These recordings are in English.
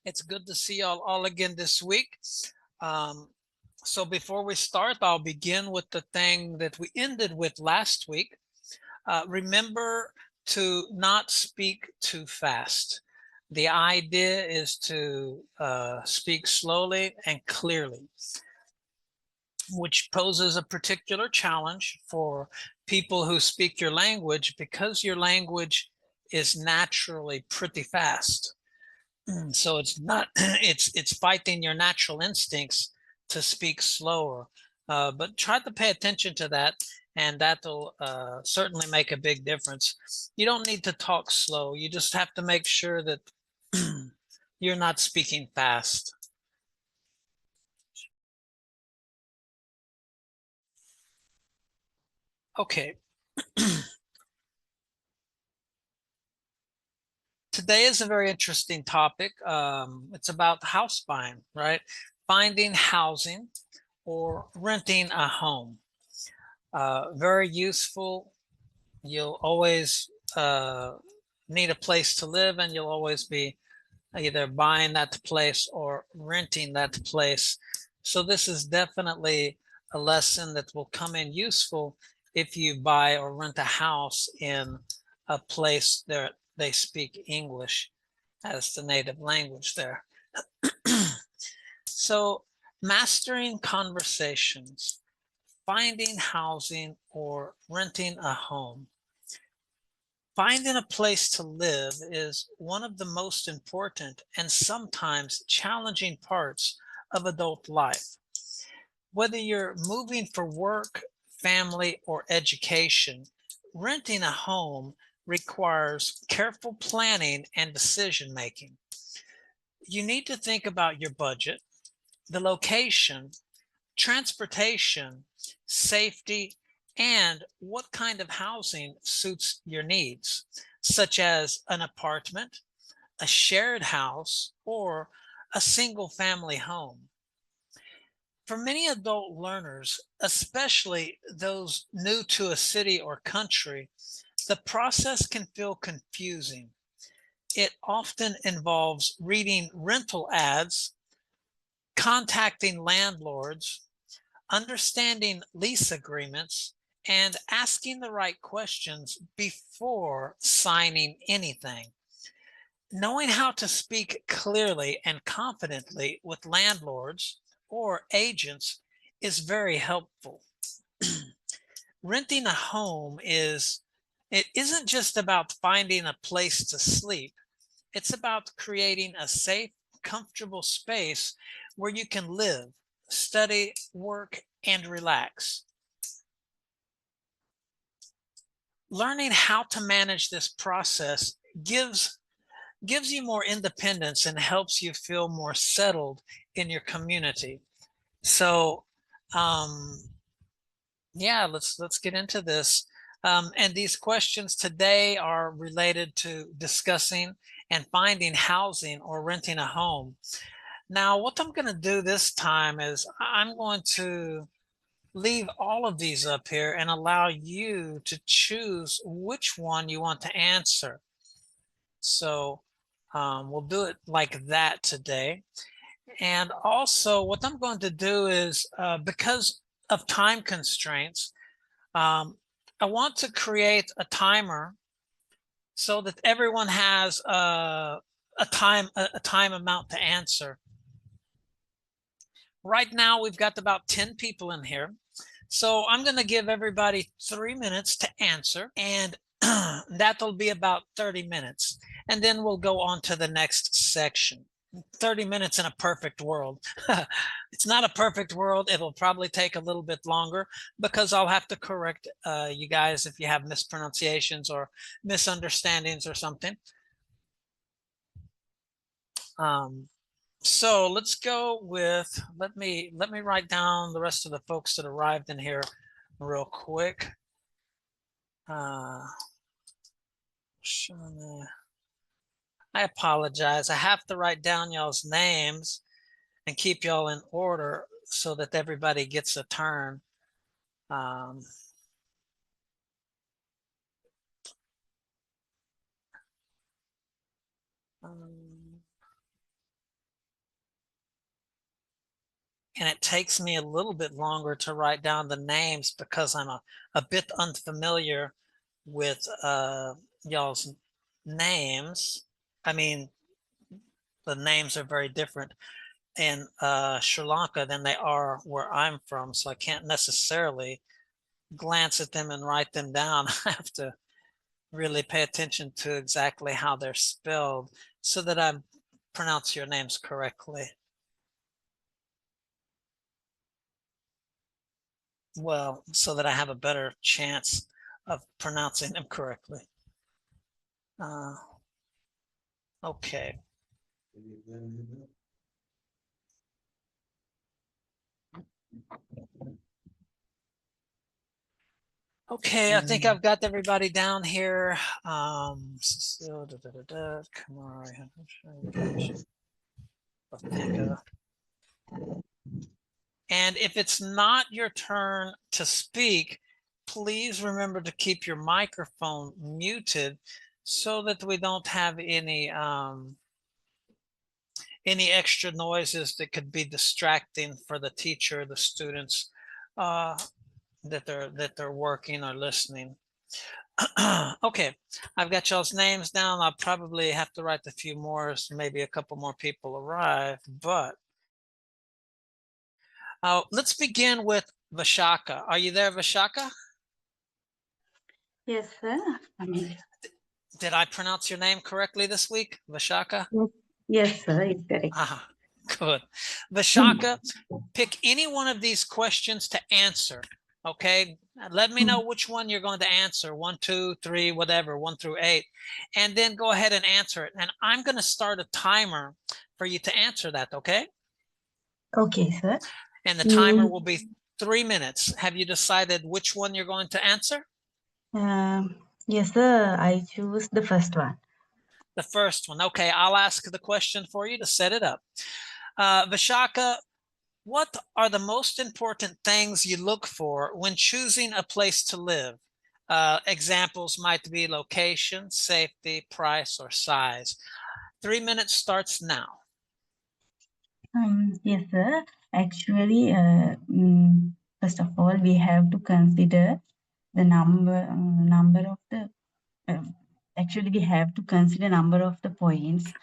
It's good to see y'all all again this week. Um, so before we start, I'll begin with the thing that we ended with last week. Remember to not speak too fast. The idea is to speak slowly and clearly, which poses a particular challenge for people who speak your language because your language is naturally pretty fast. So it's not it's fighting your natural instincts to speak slower, but try to pay attention to that, and that'll certainly make a big difference. You don't need to talk slow, you just have to make sure that you're not speaking fast. Okay. Today is a very interesting topic. It's about house buying, right? Finding housing or renting a home. Very useful. You'll always need a place to live, and you'll always be either buying that place or renting that place. So this is definitely a lesson that will come in useful if you buy or rent a house in a place that they speak English as the native language there. So mastering conversations, finding housing, or renting a home. Finding a place to live is one of the most important and sometimes challenging parts of adult life. Whether you're moving for work, family, or education, renting a home requires careful planning and decision making. You need to think about your budget, the location, transportation, safety, and what kind of housing suits your needs, such as an apartment, a shared house, or a single family home. For many adult learners, especially those new to a city or country, the process can feel confusing. It often involves reading rental ads, contacting landlords, understanding lease agreements, and asking the right questions before signing anything. Knowing how to speak clearly and confidently with landlords or agents is very helpful. Renting a home it isn't just about finding a place to sleep. It's about creating a safe, comfortable space where you can live, study, work, and relax. Learning how to manage this process gives you more independence and helps you feel more settled in your community. So, um, yeah, let's get into this. And these questions today are related to discussing and finding housing or renting a home. Now, what I'm going to do this time is I'm going to leave all of these up here and allow you to choose which one you want to answer. So we'll do it like that today. And also what I'm going to do is because of time constraints, um, I want to create a timer so that everyone has a time amount to answer. Right now, we've got about 10 people in here. So I'm going to give everybody 3 minutes to answer, and that'll be about 30 minutes. And then we'll go on to the next section. 30 minutes in a perfect world. It's not a perfect world. It'll probably take a little bit longer because I'll have to correct you guys if you have mispronunciations or misunderstandings or something. Um, so let's go with, let me write down the rest of the folks that arrived in here real quick. I apologize. I have to write down y'all's names and keep y'all in order so that everybody gets a turn. And it takes me a little bit longer to write down the names because I'm a bit unfamiliar with y'all's names. I mean, the names are very different in Sri Lanka than they are where I'm from, so I can't necessarily glance at them and write them down. I have to really pay attention to exactly how they're spelled so that I pronounce your names correctly. Well, so that I have a better chance of pronouncing them correctly. Okay. Okay, I think I've got everybody down here. So, Kamari, and if it's not your turn to speak, please remember to keep your microphone muted so that we don't have any extra noises that could be distracting for the teacher, the students that they're working or listening. Okay, I've got y'all's names down. I'll probably have to write a few more, so maybe a couple more people arrive, but let's begin with Vashaka. Are you there, Vashaka? Yes, sir. Did I pronounce your name correctly this week, Vashaka? Yes, sir. It's correct. Good. Vashaka, pick any one of these questions to answer. Okay, let me know which one you're going to answer. 1, 2, 3, whatever, 1 through 8, and then go ahead and answer it. And I'm going to start a timer for you to answer that. Okay. Okay, sir. And the timer will be 3 minutes. Have you decided which one you're going to answer? Yes, sir. I choose the first one. The first one. Okay, I'll ask the question for you to set it up. Vashaka, what are the most important things you look for when choosing a place to live? Examples might be location, safety, price, or size. 3 minutes starts now. Yes, sir. Actually, first of all, we have to consider the number of the. Actually, we have to consider number of the points,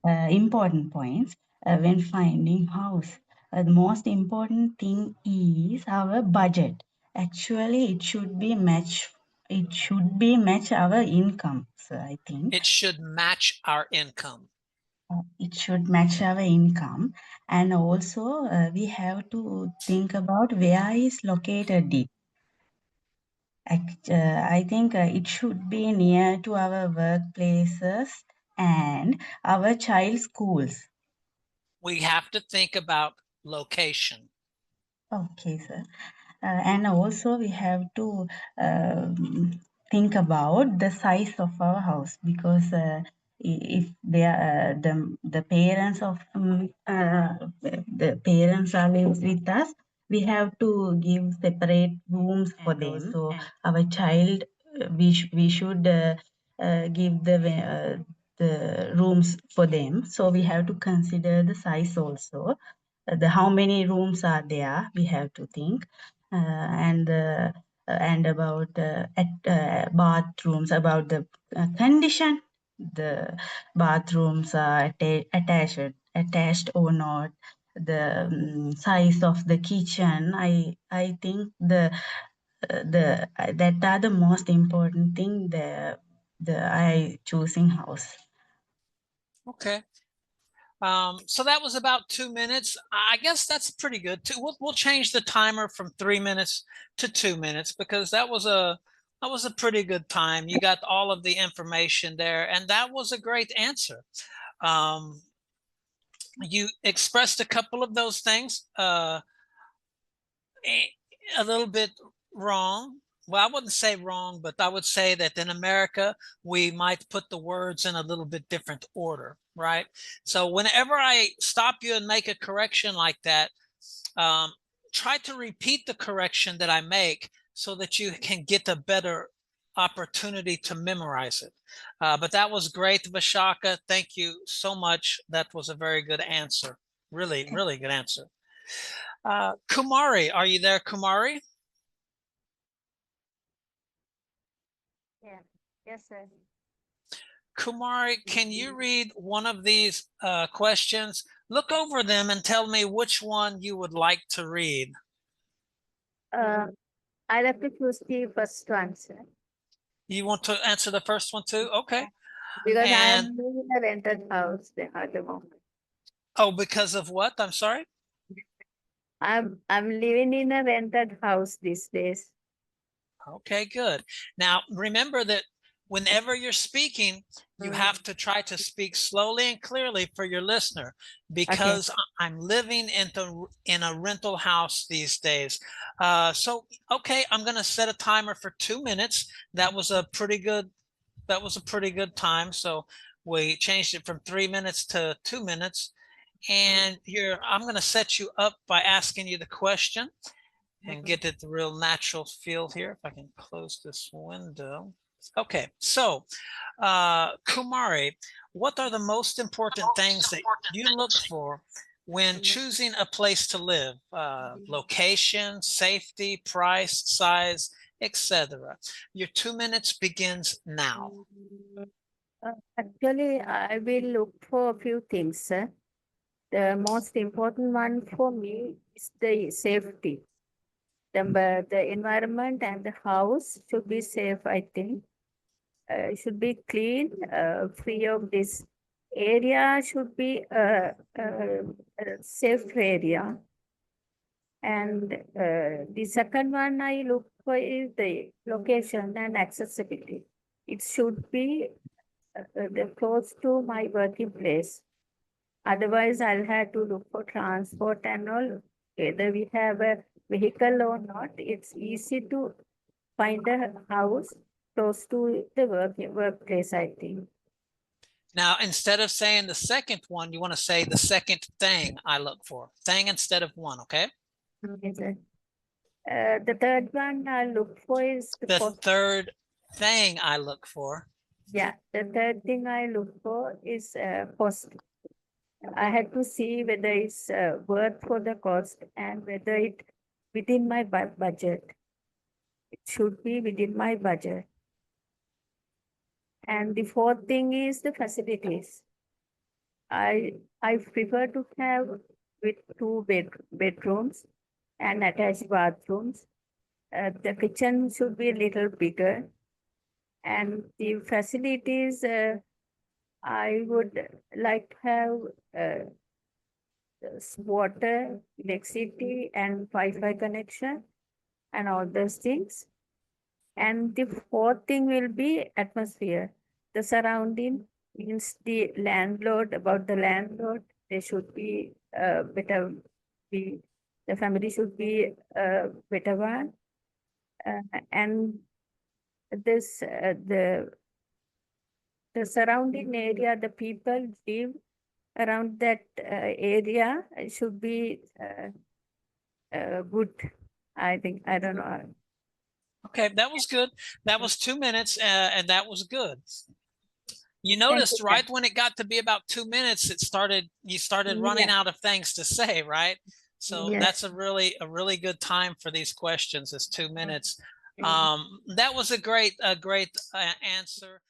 important points when finding house. The most important thing is our budget. Actually, it should be match. It should be match our income. So I think it should match our income. It should match our income, and also we have to think about where is located it. I think it should be near to our workplaces and our child schools. We have to think about location. Okay, sir. And also we have to think about the size of our house, because if they are the parents of the parents are with us, we have to give separate rooms for them. So our child, we should give the rooms for them. So we have to consider the size also. The how many rooms are there, we have to think, and about bathrooms, about the condition, the bathrooms are attached or not, the size of the kitchen. I think that are the most important thing, the I choosing house. Okay. So that was about 2 minutes. I guess that's pretty good. We'll change the timer from 3 minutes to 2 minutes because that was a pretty good time. You got all of the information there, and that was a great answer. You expressed a couple of those things a little bit wrong. Well, I wouldn't say wrong, but I would say that in America, we might put the words in a little bit different order, right? So whenever I stop you and make a correction like that, try to repeat the correction that I make so that you can get a better opportunity to memorize it. But that was great, Vishaka. Thank you so much. That was a very good answer. Really, really good answer. Kumari, are you there, Kumari? Yeah. Yes, sir. Kumari, can you read one of these questions? Look over them and tell me which one you would like to read. I'll have to choose the first one, sir. You want to answer the first one too? Okay. Because I And am living in a rented house at the moment. oh, because of what? I'm sorry. I'm living in a rented house these days. Okay, good. Now, remember that whenever you're speaking, you have to try to speak slowly and clearly for your listener, because I'm living in a rental house these days. So, okay, I'm going to set a timer for 2 minutes. That was a pretty good time. So we changed it from 3 minutes to 2 minutes. And I'm going to set you up by asking you the question and get it the real natural feel here. If I can close this window. Okay, so Kumari, what are the most important things that you look for when choosing a place to live? Location, safety, price, size, etc. Your 2 minutes begins now. Actually, I will look for a few things, sir. The most important one for me is the safety. The environment and the house should be safe, I think. It should be clean, free of this. Area should be a safe area. And the second one I look for is the location and accessibility. It should be close to my working place. Otherwise, I'll have to look for transport and all. Whether we have a vehicle or not, it's easy to find a house close to the workplace, I think. Now, instead of saying the second one, you want to say the second thing I look for. Thing instead of one, okay? Okay, sir. The third one I look for is the The cost. third thing I look for. Yeah, the third thing I look for is cost. I had to see whether it's worth for the cost and whether it within my budget. It should be within my budget. And the fourth thing is the facilities. I prefer to have with two bedrooms and attached bathrooms. The kitchen should be a little bigger, and the facilities I would like to have water, electricity, and Wi-Fi connection, and all those things. And the fourth thing will be atmosphere. The surrounding means the landlord, about the landlord, they should be better. Be, the family should be better one. And this the surrounding area, the people live around that area should be good. I think, I don't know. Okay, that was good. That was 2 minutes, and that was good. You Thank you, noticed sir. right when it got to be about 2 minutes, you started running Yeah. out of things to say, right? So Yes. that's a really good time for these questions is 2 minutes. Mm. That was a great answer.